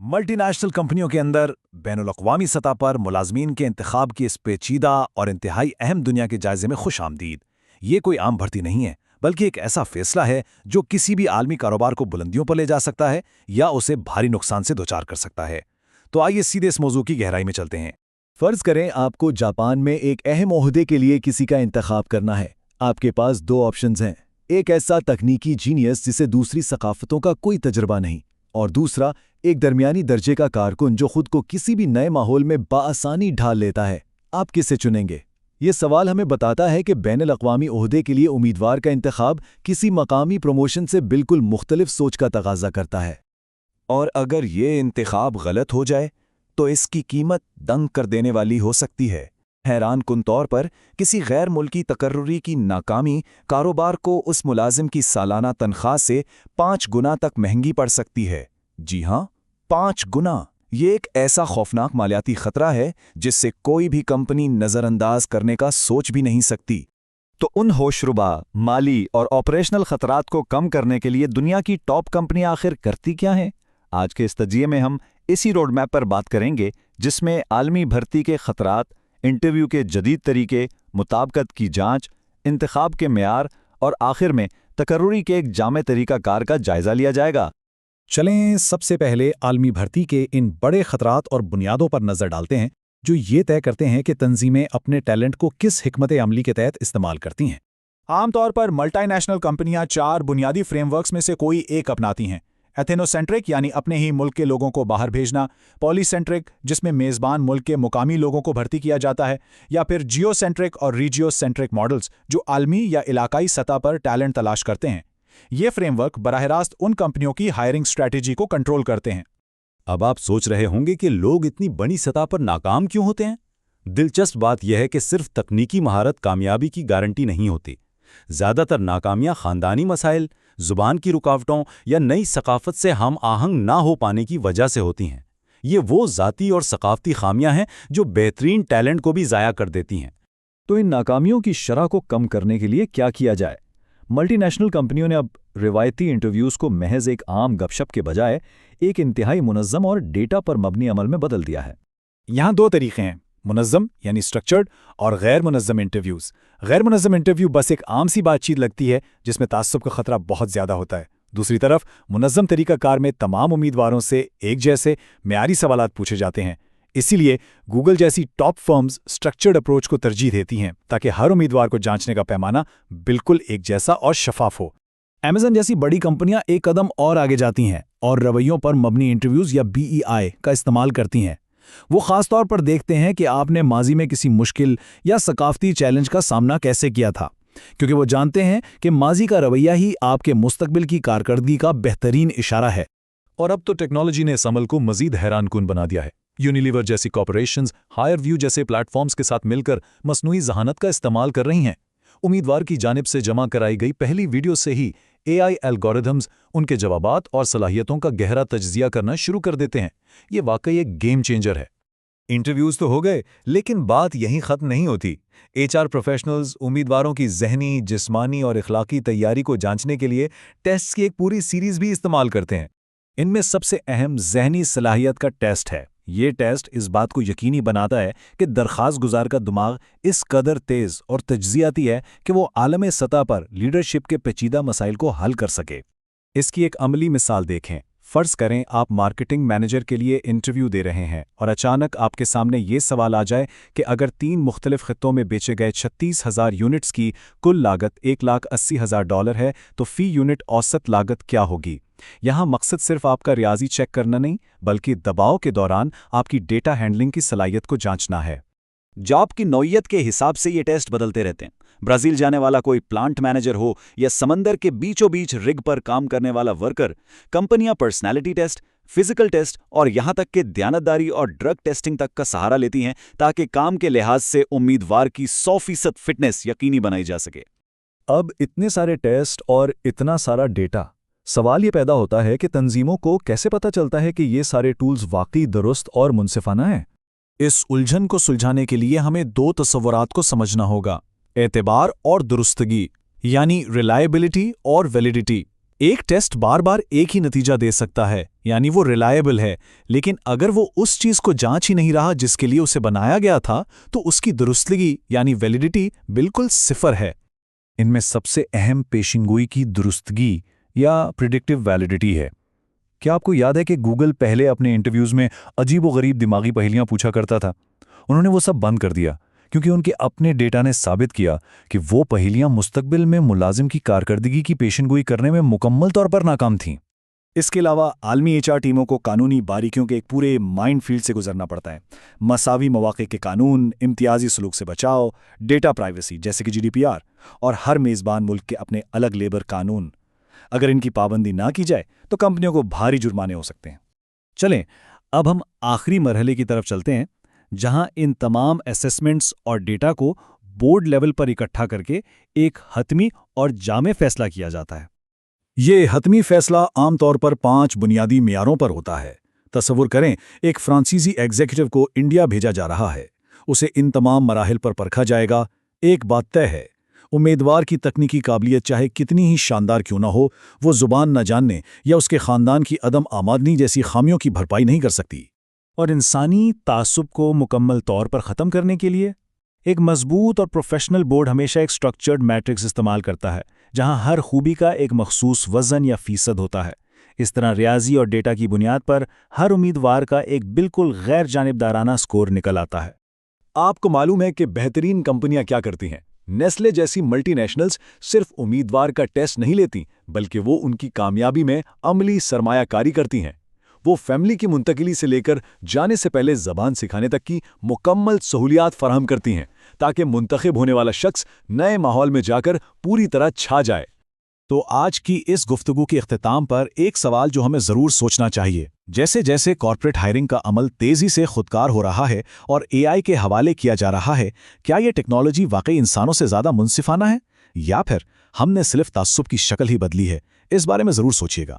Multinational कंपनियों के अंदर बैनुल-अक़वामी सतह पर मुलाजमीन के इंतखाब की इस पेचीदा और इंतहाई अहम दुनिया के जायजे में खुश आमदीद। ये कोई आम भर्ती नहीं है, बल्कि एक ऐसा फैसला है जो किसी भी आलमी कारोबार को बुलंदियों पर ले जा सकता है या उसे भारी नुकसान से दोचार कर सकता है। तो आइए सीधे इस मौजू की गहराई में चलते हैं। फर्ज करें आपको जापान में एक अहम ओहदे के लिए किसी का इंतखाब करना है। आपके पास दो ऑप्शंस हैं, एक ऐसा तकनीकी जीनियस जिसे दूसरी सकाफतों का कोई तजुर्बा नहीं, और दूसरा एक दरमियानी दर्जे का कारकुन जो खुद को किसी भी नए माहौल में बाआसानी ढाल लेता है। आप किसे चुनेंगे? ये सवाल हमें बताता है कि बैनुल अक़वामी ओहदे के लिए उम्मीदवार का इंतखाब किसी मकामी प्रमोशन से बिल्कुल मुख्तलिफ सोच का तकाजा करता है। और अगर ये इंतखाब गलत हो जाए तो इसकी कीमत दंग कर देने वाली हो सकती है। हैरान कुन तौर पर किसी गैर मुल्की तकर्रुरी की नाकामी कारोबार को उस मुलाजिम की सालाना तनख्वाह से 5 गुना तक महंगी पड़ सकती है। जी हाँ, 5 गुना। ये एक ऐसा खौफनाक मालियाती खतरा है जिससे कोई भी कंपनी नज़रअंदाज करने का सोच भी नहीं सकती। तो उन होशरुबा, माली और ऑपरेशनल खतरात को कम करने के लिए दुनिया की टॉप कंपनियां आखिर करती क्या हैं? आज के इस तजिए में हम इसी रोड मैप पर बात करेंगे, जिसमें आलमी भर्ती के खतरात, इंटरव्यू के जदीद तरीके, मुताबकत की जांच, इंतखाब के मेयार और आखिर में तकर्रुरी के एक जामे तरीक़ाकार का जायजा लिया जाएगा। चलें सबसे पहले आलमी भर्ती के इन बड़े खतरात और बुनियादों पर नज़र डालते हैं जो ये तय करते हैं कि तंजीमें अपने टैलेंट को किस हिकमत अमली के तहत इस्तेमाल करती हैं। आमतौर पर मल्टीनेशनल कंपनियां 4 बुनियादी फ्रेमवर्क्स में से कोई एक अपनाती हैं। एथेनोसेंट्रिक यानी अपने ही मुल्क के लोगों को बाहर भेजना, पॉलीसेंट्रिक जिसमें मेज़बान मुल्क के मुकामी लोगों को भर्ती किया जाता है, या फिर जियोसेंट्रिक और रीजियोसेंट्रिक मॉडल्स जो आलमी या इलाकाई सतह पर टैलेंट तलाश करते हैं। ये फ्रेमवर्क बराह रास्त उन कंपनियों की हायरिंग स्ट्रैटेजी को कंट्रोल करते हैं। अब आप सोच रहे होंगे कि लोग इतनी बड़ी सतह पर नाकाम क्यों होते हैं? दिलचस्प बात यह है कि सिर्फ तकनीकी महारत कामयाबी की गारंटी नहीं होती। ज़्यादातर नाकामियां खानदानी मसाइल, जुबान की रुकावटों या नई सकाफत से हम आहंग ना हो पाने की वजह से होती हैं। ये वो ज़ाती और सकाफती खामियां हैं जो बेहतरीन टैलेंट को भी ज़ाया कर देती हैं। तो इन नाकामियों की शरह को कम करने के लिए क्या किया जाए? मल्टीनेशनल कंपनियों ने अब रिवायती इंटरव्यूज़ को महज एक आम गपशप के बजाय एक इंतहाई मुनज़्ज़म और डेटा पर मबनी अमल में बदल दिया है। यहाँ 2 तरीक़े हैं, मुनज़्ज़म यानी स्ट्रक्चर्ड और गैर मुनज़्ज़म इंटरव्यूज़। गैर मुनज़्ज़म इंटरव्यू बस एक आम सी बातचीत लगती है जिसमें तासुब का खतरा बहुत ज़्यादा होता है। दूसरी तरफ मुनज़्ज़म तरीक़ाकार में तमाम उम्मीदवारों से एक जैसे मेयारी सवालात पूछे जाते हैं। इसीलिए गूगल जैसी टॉप फर्म्स स्ट्रक्चर्ड अप्रोच को तरजीह देती हैं ताकि हर उम्मीदवार को जांचने का पैमाना बिल्कुल एक जैसा और शफाफ हो। अमेज़न जैसी बड़ी कंपनियां एक कदम और आगे जाती हैं और रवैयों पर मबनी इंटरव्यूज़ या BEI का इस्तेमाल करती हैं। वो ख़ास तौर पर देखते हैं कि आपने माजी में किसी मुश्किल या सकाफती चैलेंज का सामना कैसे किया था, क्योंकि वो जानते हैं कि माजी का रवैया ही आपके मुस्तकबिल की कारकर्दगी का बेहतरीन इशारा है। और अब तो टेक्नोलॉजी ने इस अमल को मज़ीद हैरानकुन बना दिया है। यूनिलीवर जैसी कॉर्पोरेशंस हायरव्यू जैसे प्लेटफॉर्म्स के साथ मिलकर मसनूई ज़हानत का इस्तेमाल कर रही हैं। उम्मीदवार की जानिब से जमा कराई गई पहली वीडियो से ही AI एल्गोरिथम्स उनके जवाबात और सलाहियतों का गहरा तज्जिया करना शुरू कर देते हैं। ये वाकई एक गेम चेंजर है। इंटरव्यूज़ तो हो गए, लेकिन बात यहीं ख़त्म नहीं होती। HR प्रोफेशनल्स उम्मीदवारों की ज़हनी, जिस्मानी और इखलाकी तैयारी को जांचने के लिए टेस्ट्स की एक पूरी सीरीज़ भी इस्तेमाल करते हैं। इनमें सबसे अहम ज़हनी सलाहियत का टेस्ट है। ये टेस्ट इस बात को यकीनी बनाता है कि दरख्वास्त गुजार का दिमाग इस कदर तेज़ और तज्ज़ियाती है कि वो आलमी सतह पर लीडरशिप के पेचीदा मसाइल को हल कर सके। इसकी एक अमली मिसाल देखें। फ़र्ज़ करें आप मार्केटिंग मैनेजर के लिए इंटरव्यू दे रहे हैं और अचानक आपके सामने ये सवाल आ जाए कि अगर 3 मुख्तलिफ ख़ित्तों में बेचे गए 36,000 यूनिट्स की कुल लागत $1,80,000 है, तो फ़ी यूनिट औसत लागत क्या होगी? यहाँ मकसद सिर्फ आपका रियाजी चेक करना नहीं, बल्कि दबाव के दौरान आपकी डेटा हैंडलिंग की सलाहियत को जांचना है। जॉब की नौइयत के हिसाब से ये टेस्ट बदलते रहते हैं। ब्राज़ील जाने वाला कोई प्लांट मैनेजर हो या समंदर के बीचों बीच रिग पर काम करने वाला वर्कर, कंपनियां पर्सनैलिटी टेस्ट, फिजिकल टेस्ट और यहां तक कि दयानतदारी और ड्रग टेस्टिंग तक का सहारा लेती हैं ताकि काम के लिहाज से उम्मीदवार की 100% फिटनेस यकीनी बनाई जा सके। अब इतने सारे टेस्ट और इतना सारा डेटा, सवाल ये पैदा होता है कि तंजीमों को कैसे पता चलता है कि ये सारे टूल्स वाकई दुरुस्त और मुनसिफाना हैं? इस उलझन को सुलझाने के लिए हमें 2 तस्वुरात को समझना होगा, एतबार और दुरुस्तगी, यानी रिलायबिलिटी और वैलिडिटी। ایک ٹیسٹ بار بار ایک ہی نتیجہ دے سکتا ہے، یعنی وہ ریلائبل ہے، لیکن اگر وہ اس چیز کو جانچ ہی نہیں رہا جس کے لیے اسے بنایا گیا تھا تو اس کی درستگی یعنی ویلیڈیٹی بالکل صفر ہے۔ ان میں سب سے اہم پیشنگوئی کی درستگی یا پریڈکٹیو ویلیڈیٹی ہے۔ کیا آپ کو یاد ہے کہ گوگل پہلے اپنے انٹرویوز میں عجیب و غریب دماغی پہیلیاں پوچھا کرتا تھا؟ انہوں نے وہ سب بند کر دیا کیونکہ ان کے اپنے ڈیٹا نے ثابت کیا کہ وہ پہیلیاں مستقبل میں ملازم کی کارکردگی کی پیشنگوئی کرنے میں مکمل طور پر ناکام تھیں۔ اس کے علاوہ عالمی HR ٹیموں کو قانونی باریکیوں کے ایک پورے مائنڈ فیلڈ سے گزرنا پڑتا ہے۔ مساوی مواقع کے قانون، امتیازی سلوک سے بچاؤ، ڈیٹا پرائیویسی جیسے کہ GDPR، اور ہر میزبان ملک کے اپنے الگ لیبر قانون۔ اگر ان کی پابندی نہ کی جائے تو کمپنیوں کو بھاری جرمانے ہو سکتے ہیں۔ چلیں اب ہم آخری مرحلے کی طرف چلتے ہیں، جہاں ان تمام اسیسمنٹس اور ڈیٹا کو بورڈ لیول پر اکٹھا کر کے ایک حتمی اور جامع فیصلہ کیا جاتا ہے۔ یہ حتمی فیصلہ عام طور پر 5 بنیادی معیاروں پر ہوتا ہے۔ تصور کریں ایک فرانسیسی ایگزیکٹو کو انڈیا بھیجا جا رہا ہے، اسے ان تمام مراحل پر پرکھا جائے گا۔ ایک بات طے ہے، امیدوار کی تکنیکی قابلیت چاہے کتنی ہی شاندار کیوں نہ ہو، وہ زبان نہ جاننے یا اس کے خاندان کی عدم آمادنی جیسی خامیوں کی بھرپائی نہیں کر سکتی۔ اور انسانی تعصب کو مکمل طور پر ختم کرنے کے لیے ایک مضبوط اور پروفیشنل بورڈ ہمیشہ ایک سٹرکچرڈ میٹرکس استعمال کرتا ہے، جہاں ہر خوبی کا ایک مخصوص وزن یا فیصد ہوتا ہے۔ اس طرح ریاضی اور ڈیٹا کی بنیاد پر ہر امیدوار کا ایک بالکل غیر جانبدارانہ سکور نکل آتا ہے۔ آپ کو معلوم ہے کہ بہترین کمپنیاں کیا کرتی ہیں؟ نیسلے جیسی ملٹی نیشنلز صرف امیدوار کا ٹیسٹ نہیں لیتی، بلکہ وہ ان کی کامیابی میں عملی سرمایہ کاری کرتی ہیں۔ وہ فیملی کی منتقلی سے لے کر جانے سے پہلے زبان سکھانے تک کی مکمل سہولیات فراہم کرتی ہیں تاکہ منتخب ہونے والا شخص نئے ماحول میں جا کر پوری طرح چھا جائے۔ تو آج کی اس گفتگو کے اختتام پر ایک سوال جو ہمیں ضرور سوچنا چاہیے، جیسے جیسے کارپوریٹ ہائرنگ کا عمل تیزی سے خودکار ہو رہا ہے اور AI کے حوالے کیا جا رہا ہے، کیا یہ ٹیکنالوجی واقعی انسانوں سے زیادہ منصفانہ ہے یا پھر ہم نے صرف تعصب کی شکل ہی بدلی ہے؟ اس بارے میں ضرور سوچیے گا۔